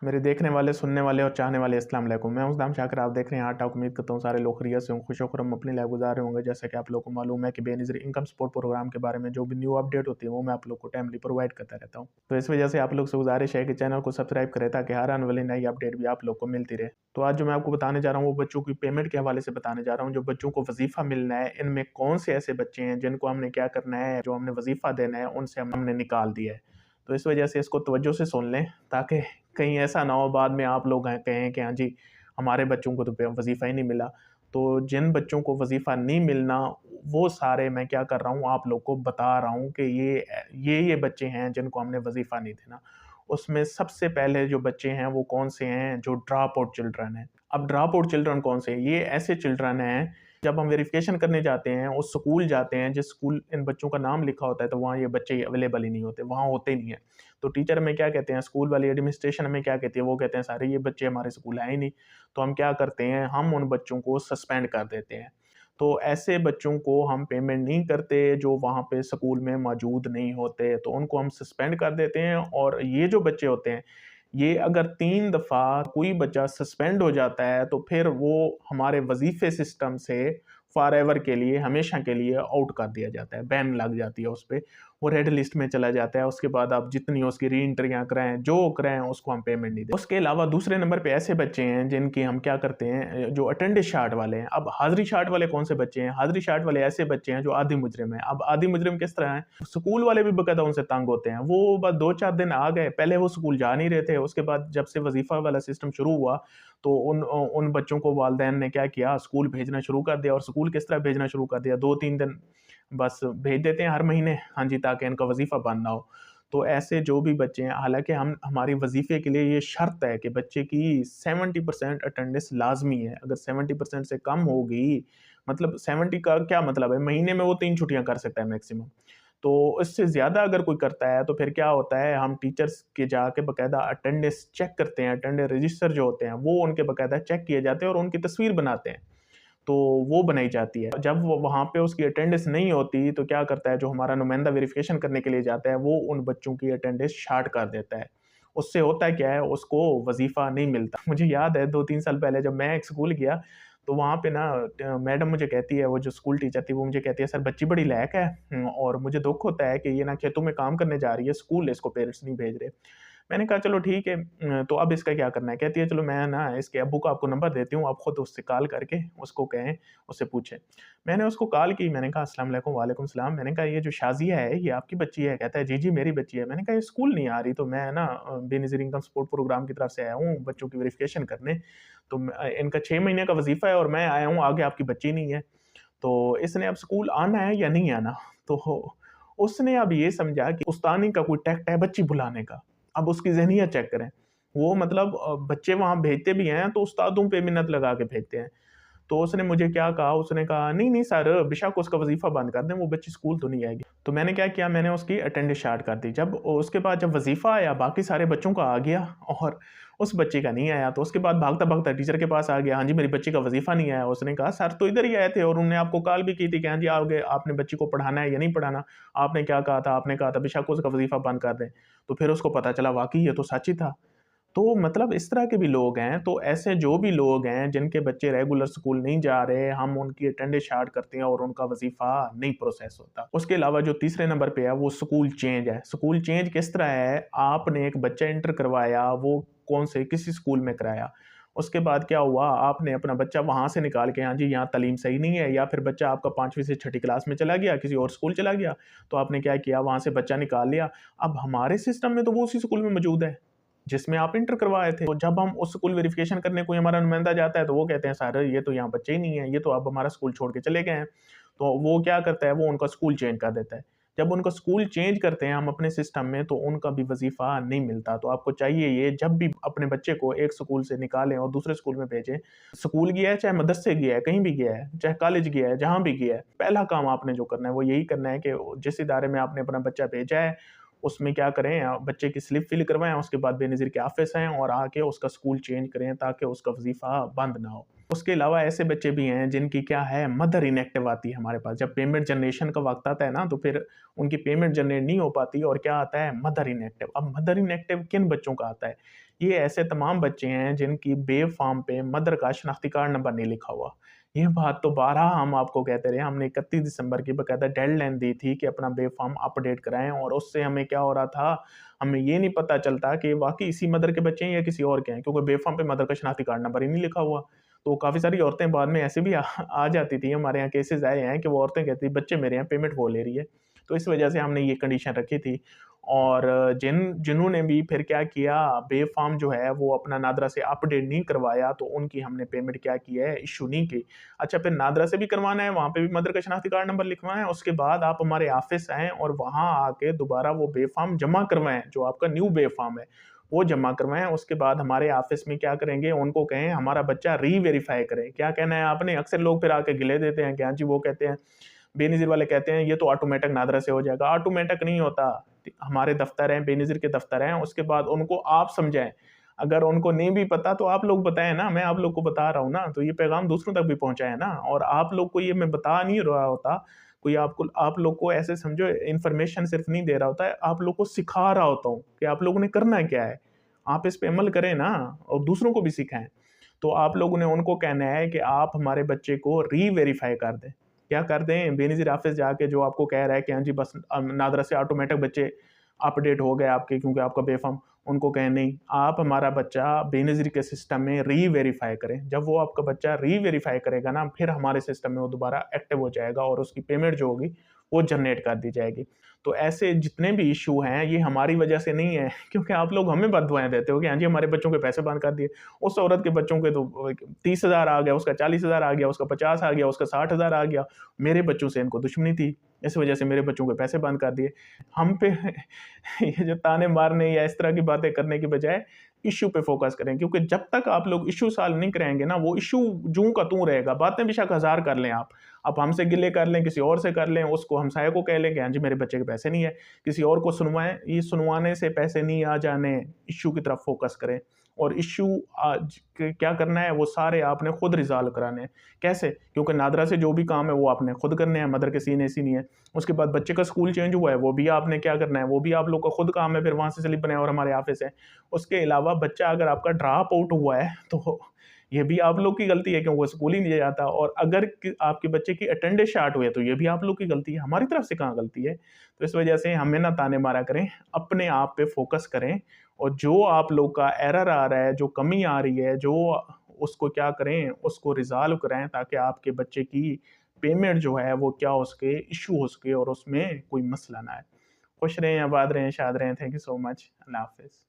मेरे देखने वाले, सुनने वाले और चाहने वाले अस्सलाम वालेकुम। मैं हूं उस्मान शाकिर, आप देख रहे हैं हार्ट टॉक। उम्मीद करता हूं सारे लोग खैरियत से हों, खुश-ओ-खुर्रम अपनी लाइफ गुजार रहे होंगे। जैसा कि आप लोगों को मालूम है कि बेनज़ीर इनकम सपोर्ट प्रोग्राम के बारे में जो भी न्यू अपडेट होती है वो मैं आप लोग को टाइमली प्रोवाइड करता रहता हूं। तो इस वजह से आप लोग से गुजारिश है कि चैनल को सब्सक्राइब करें ताकि हर आने वाली नई अपडेट भी आप लोग को मिलती रहे। तो आज जो मैं आपको बताने जा रहा हूँ वो बच्चों की पेमेंट के हवाले से बताने जा रहा हूँ। जो बच्चों को वजीफ़ा मिलना है, इनमें कौन से ऐसे बच्चे हैं जिनको हमने क्या करना है, जो हमने वजीफ़ा देना है उनसे हमने निकाल दिया है। तो इस वजह से इसको तवज्जो से सुन लें ताकि कहीं ऐसा ना हो बाद में आप लोग कहें कि हाँ जी, हमारे बच्चों को तो वजीफ़ा ही नहीं मिला। तो जिन बच्चों को वजीफ़ा नहीं मिलना, वो सारे मैं क्या कर रहा हूँ आप लोग को बता रहा हूँ कि ये बच्चे हैं जिनको हमने वजीफ़ा नहीं देना। उसमें सबसे पहले जो बच्चे हैं वो कौन से हैं, जो ड्रॉप आउट चिल्ड्रन हैं। अब ड्रॉप आउट चिल्ड्रन कौन से हैं? ये ऐसे चिल्ड्रन हैं, जब हम वेरिफ़िकेशन करने जाते हैं, उस स्कूल जाते हैं जिस स्कूल इन बच्चों का नाम लिखा होता है, तो वहाँ ये बच्चे अवेलेबल ही नहीं होते, वहाँ होते ही नहीं हैं। तो टीचर हमें क्या कहते हैं, स्कूल वाली एडमिनिस्ट्रेशन हमें क्या कहती है, वो कहते हैं सारे ये बच्चे हमारे स्कूल आए ही नहीं। तो हम क्या करते हैं, हम उन बच्चों को सस्पेंड कर देते हैं। तो ऐसे बच्चों को हम पेमेंट नहीं करते जो वहाँ पे स्कूल में मौजूद नहीं होते, तो उनको हम सस्पेंड कर देते हैं। और ये जो बच्चे होते हैं, ये अगर 3 दफ़ा कोई बच्चा सस्पेंड हो जाता है, तो फिर वो हमारे वज़ीफ़े सिस्टम से फ़ॉरएवर के लिए, हमेशा के लिए आउट कर दिया जाता है, बैन लग जाती है उस पे। वो रेड लिस्ट में चला जाता है। उसके बाद आप जितनी उसकी री-एंट्रियाँ कराएँ, जो कराएँ, उसको हम पेमेंट नहीं देते। उसके अलावा दूसरे नंबर पे ऐसे बच्चे हैं जिनकी हम क्या करते हैं, जो अटेंडेंस चार्ट वाले हैं। अब हाज़िरी चार्ट वाले कौन से बच्चे हैं? हाज़िरी चार्ट वाले ऐसे बच्चे हैं जो आदी मुजरिम हैं। अब आदी मुजरिम किस तरह हैं? स्कूल वाले भी बाकायदा उनसे तंग होते हैं। वो बस 2-4 दिन आ गए, पहले वो स्कूल जा नहीं रहे थे। उसके बाद जब से वज़ीफ़ा वाला सिस्टम शुरू हुआ, तो उन बच्चों को वालिदैन ने क्या किया, स्कूल भेजना शुरू कर दिया। और स्कूल किस तरह भेजना शुरू कर दिया, 2-3 दिन बस भेज देते हैं हर महीने, हाँ जी, ताकि इनका वज़ीफ़ा बंद ना हो। तो ऐसे जो भी बच्चे हैं, हालाँकि हम हमारी वज़ीफ़े के लिए ये शर्त है कि बच्चे की 70% अटेंडेंस लाज़मी है। अगर 70% से कम होगी, मतलब 70 का क्या मतलब है, महीने में वो 3 छुट्टियाँ कर सकता है मैक्सिमम। तो इससे ज़्यादा अगर कोई करता है तो फिर क्या होता है, हम टीचर्स के जाके बाकायदा अटेंडेंस चेक करते हैं, अटेंडेंस रजिस्टर जो होते हैं वो उनके बाकायदा चेक किए जाते हैं और उनकी तस्वीर बनाते हैं। तो वो बनाई जाती है। जब वो वहाँ पे उसकी अटेंडेंस नहीं होती, तो क्या करता है, जो हमारा नुमाइंदा वेरिफ़िकेशन करने के लिए जाता है, वो उन बच्चों की अटेंडेंस शार्ट कर देता है। उससे होता है क्या है, उसको वज़ीफ़ा नहीं मिलता। मुझे याद है 2-3 साल पहले जब मैं एक स्कूल गया, तो वहाँ पे ना मैडम मुझे कहती है, वो जो स्कूल टीचर थी, वो मुझे कहती है, "सर, बच्ची बड़ी लायक है और मुझे दुःख होता है कि ये ना खेतों में काम करने जा रही है, स्कूल इसको पेरेंट्स नहीं भेज रहे।" मैंने कहा चलो ठीक है, तो अब इसका क्या करना है? कहती है चलो मैं ना इसके अब्बू को आपको नंबर देती हूँ, आप खुद उससे कॉल करके उसको कहें, उससे पूछें। मैंने उसको कॉल की, मैंने कहा अस्सलाम वालेकुम, वालेकुम सलाम। मैंने कहा ये जो शाज़िया है ये आपकी बच्ची है? कहता है जी, जी मेरी बच्ची है। मैंने कहा ये स्कूल नहीं आ रही, तो मैं ना बेनज़ीर इनकम सपोर्ट प्रोग्राम की तरफ से आया हूँ बच्चों की वेरिफ़िकेशन करने। तो इनका 6 महीने का वज़ीफ़ा है और मैं आया हूँ, आगे आपकी बच्ची नहीं है। तो इसने अब स्कूल आना है या नहीं आना? तो उसने अब ये समझा कि उस्तानी का कोई टैक्ट है बच्ची बुलाने का। अब उसकी ज़हनियत चेक करें। वो मतलब बच्चे वहाँ भेजते भी हैं तो उस्तादों पे मिन्नत लगा के भेजते हैं। तो उसने मुझे क्या कहा, उसने कहा, "नहीं, नहीं सर, बेशक उसका वज़ीफ़ा बंद कर दें, वो बच्ची स्कूल तो नहीं आएगी।" तो मैंने क्या किया, मैंने उसकी अटेंडेंस शार्ट कर दी। जब उसके बाद जब वज़ीफ़ा आया, बाकी सारे बच्चों का आ गया और उस बच्चे का नहीं आया, तो उसके बाद भागता-भागता टीचर के पास आ गया, "हाँ जी, मेरी बच्ची का वज़ीफ़ा नहीं आया।" उसने कहा, "सर तो इधर ही आए थे और उन्होंने आपको कॉल भी की थी कि हाँ जी, आगे आपने बच्ची को पढ़ाना है या नहीं पढ़ाना। आपने क्या कहा था? आपने कहा था बेशक उसका वज़ीफ़ा बंद कर दें।" तो फिर उसको पता चला वाक़ई ये तो सच ही था। तो मतलब इस तरह के भी लोग हैं। तो ऐसे जो भी लोग हैं जिनके बच्चे रेगुलर स्कूल नहीं जा रहे, हम उनकी अटेंडेंस शार्ट करते हैं और उनका वज़ीफ़ा नहीं प्रोसेस होता। उसके अलावा जो तीसरे नंबर पे है वो स्कूल चेंज है। स्कूल चेंज किस तरह है, आपने एक बच्चा एंटर करवाया, वो कौन से किसी स्कूल में कराया। उसके बाद क्या हुआ, आपने अपना बच्चा वहाँ से निकाल के, हाँ जी, यहाँ तालीम सही नहीं है, या फिर बच्चा आपका 5वीं से छठी क्लास में चला गया, किसी और स्कूल चला गया, तो आपने क्या किया, वहाँ से बच्चा निकाल लिया। अब हमारे सिस्टम में तो वो उसी स्कूल में मौजूद है जिसमें आप इंटर करवाए थे। तो जब हम उस स्कूल वेरिफ़िकेशन करने कोई हमारा नुमाइंदा जाता है, तो वो कहते हैं सर ये तो यहाँ बच्चे ही नहीं है, ये तो अब हमारा स्कूल छोड़ के चले गए हैं। तो वो क्या करता है, वो उनका स्कूल चेंज कर देता है। जब उनका स्कूल चेंज करते हैं हम अपने सिस्टम में, तो उनका भी वज़ीफ़ा नहीं मिलता। तो आपको चाहिए ये, जब भी अपने बच्चे को एक स्कूल से निकालें और दूसरे स्कूल में भेजें, स्कूल गया है, चाहे मदरसे गया है, कहीं भी गया है, चाहे कॉलेज गया है, जहाँ भी गया है, पहला काम आपने जो करना है वो यही करना है कि जिस इदारे में आपने अपना बच्चा भेजा है, उसमें क्या करें, बच्चे की स्लिप फ़िल करवाएँ, उसके बाद बेनज़ीर के ऑफ़िस आएँ और आके उसका स्कूल चेंज करें ताकि उसका वज़ीफ़ा बंद ना हो। उसके अलावा ऐसे बच्चे भी हैं जिनकी क्या है, मदर इनएक्टिव आती है हमारे पास। जब पेमेंट जनरेशन का वक़्त आता है ना, तो फिर उनकी पेमेंट जनरेट नहीं हो पाती और क्या आता है, मदर इनएक्टिव। अब मदर इनएक्टिव किन बच्चों का आता है? ये ऐसे तमाम बच्चे हैं जिनकी बेव फॉर्म पे मदर का शनाख्ती कार्ड नंबर नहीं लिखा हुआ। ये बात तो बारहा हम आपको कहते रहे, हमने 31 दिसंबर की बाकायदा डेडलाइन दी थी कि अपना बेव फॉर्म अपडेट कराएँ, और उससे हमें क्या हो रहा था, हमें ये नहीं पता चलता कि वाक़ई इसी मदर के बच्चे हैं या किसी और के हैं, क्योंकि बेव फॉर्म पे मदर का शनाख्ती कार्ड नंबर ही नहीं लिखा हुआ। तो काफ़ी सारी औरतें बाद में ऐसे भी आ जाती थी, हमारे यहाँ केसेज़ आए हैं कि वो औरतें कहती थी बच्चे मेरे हैं, पेमेंट वो ले रही है। तो इस वजह से हमने ये कंडीशन रखी थी, और जिन्होंने भी फिर क्या किया, बे फॉर्म जो है वो अपना नादरा से अपडेट नहीं करवाया, तो उनकी हमने पेमेंट क्या की है, इश्यू नहीं की। अच्छा, फिर नादरा से भी करवाना है, वहाँ पे भी मदर का शनाख्ती कार्ड नंबर लिखवाना है, उसके बाद आप हमारे ऑफ़िस आएँ और वहाँ आके दोबारा वो बे फॉर्म जमा करवाएँ, जो आपका न्यू बे फॉर्म है, वो जमा करवाएँ। उसके बाद हमारे ऑफ़िस में क्या करेंगे, उनको कहें हमारा बच्चा री-वेरीफ़ाई करे। क्या कहना है आपने? अक्सर लोग फिर आके गिले देते हैं कि हाँ जी, वो कहते हैं, बेनज़ीर वाले कहते हैं ये तो ऑटोमेटिक नादरा से हो जाएगा। ऑटोमेटिक नहीं होता। हमारे दफ्तर हैं, बेनज़ीर के दफ्तर हैं, उसके बाद उनको आप समझाएँ। अगर उनको नहीं भी पता तो आप लोग बताएँ ना, मैं आप लोग को बता रहा हूँ ना, तो ये पैगाम दूसरों तक भी पहुँचाएँ ना। और आप लोग को ये मैं बता नहीं रहा होता, कोई आपको, आप लोग को ऐसे समझो इन्फॉर्मेशन सिर्फ़ नहीं दे रहा होता है, आप लोग को सिखा रहा होता हूँ कि आप लोगों ने करना क्या है। आप इस पे अमल करें ना, और दूसरों को भी सिखाएँ। तो आप लोगों ने उनको कहना है कि आप हमारे बच्चे को री-वेरीफ़ाई कर दें। क्या कर दें? बेनज़ीर ऑफ़िस जाके जो आपको कह रहा है कि हाँ जी, बस नादरा से ऑटोमेटिक बच्चे अपडेट हो गए आपके, क्योंकि आपका बेफ़र्म, उनको कहें नहीं, आप हमारा बच्चा बेनज़ीर के सिस्टम में री-वेरीफ़ाई करें। जब वो आपका बच्चा री-वेरीफ़ाई करेगा ना, फिर हमारे सिस्टम में वो दोबारा एक्टिव हो जाएगा और उसकी पेमेंट जो होगी, वो जनरेट कर दी जाएगी। तो ऐसे जितने भी इश्यू हैं, ये हमारी वजह से नहीं है, क्योंकि आप लोग हमें बददुआएँ देते हो कि हाँ जी, हमारे बच्चों के पैसे बंद कर दिए। उस औरत के बच्चों के तो 30,000 आ गया, उसका 40,000 आ गया, उसका 50 आ गया, उसका 60,000 आ गया। मेरे बच्चों से इनको दुश्मनी थी, इस वजह से मेरे बच्चों के पैसे बंद कर दिए। हम पे ये जो ताने मारने या इस तरह की बातें करने की बजाय इश्यू पे फ़ोकस करें, क्योंकि जब तक आप लोग इश्यू सॉल्व नहीं कराएँगे ना, वो इश्यू जूँ का त्यों रहेगा। बातें बेशक हज़ार कर लें आप। आप हमसे गिले कर लें, किसी और से कर लें, उसको हमसाये को कह लें कि हाँ जी, मेरे बच्चे के पैसे नहीं है। किसी और को सुनवाएँ, ये सुनवाने से पैसे नहीं आ जाने, इश्यू की तरफ फ़ोकस करें। और इश्यू आज क्या करना है, वो सारे आपने खुद रिज़ॉल्व कराने हैं। कैसे? क्योंकि नादरा से जो भी काम है वो आपने खुद करने हैं, मदर के सीने-सीनी है। उसके बाद बच्चे का स्कूल चेंज हुआ है, वो भी आपने क्या करना है, वो भी आप लोग का खुद काम है, फिर वहाँ से स्लिप बनाएँ और हमारे ऑफ़िस है। उसके अलावा बच्चा अगर आपका ड्रॉप आउट हुआ है, तो ये भी आप लोग की गलती है, क्योंकि वो स्कूल ही नहीं जाता, और अगर कि आपके बच्चे की अटेंडेंस शार्ट हुई है, तो ये भी आप लोग की गलती है, हमारी तरफ से कहाँ गलती है? तो इस वजह से हमें ना ताने मारा करें, अपने आप पे फ़ोकस करें, और जो आप लोग का एरर आ रहा है, जो कमी आ रही है, जो उसको क्या करें, उसको रिज़ॉल्व कराएँ, ताकि आपके बच्चे की पेमेंट जो है वो क्या हो सके, इश्यू हो सके और उसमें कोई मसला ना आए। खुश रहें, आबाद रहें, शाद रहें। Thank you so much. अल्लाह हाफ़िज़।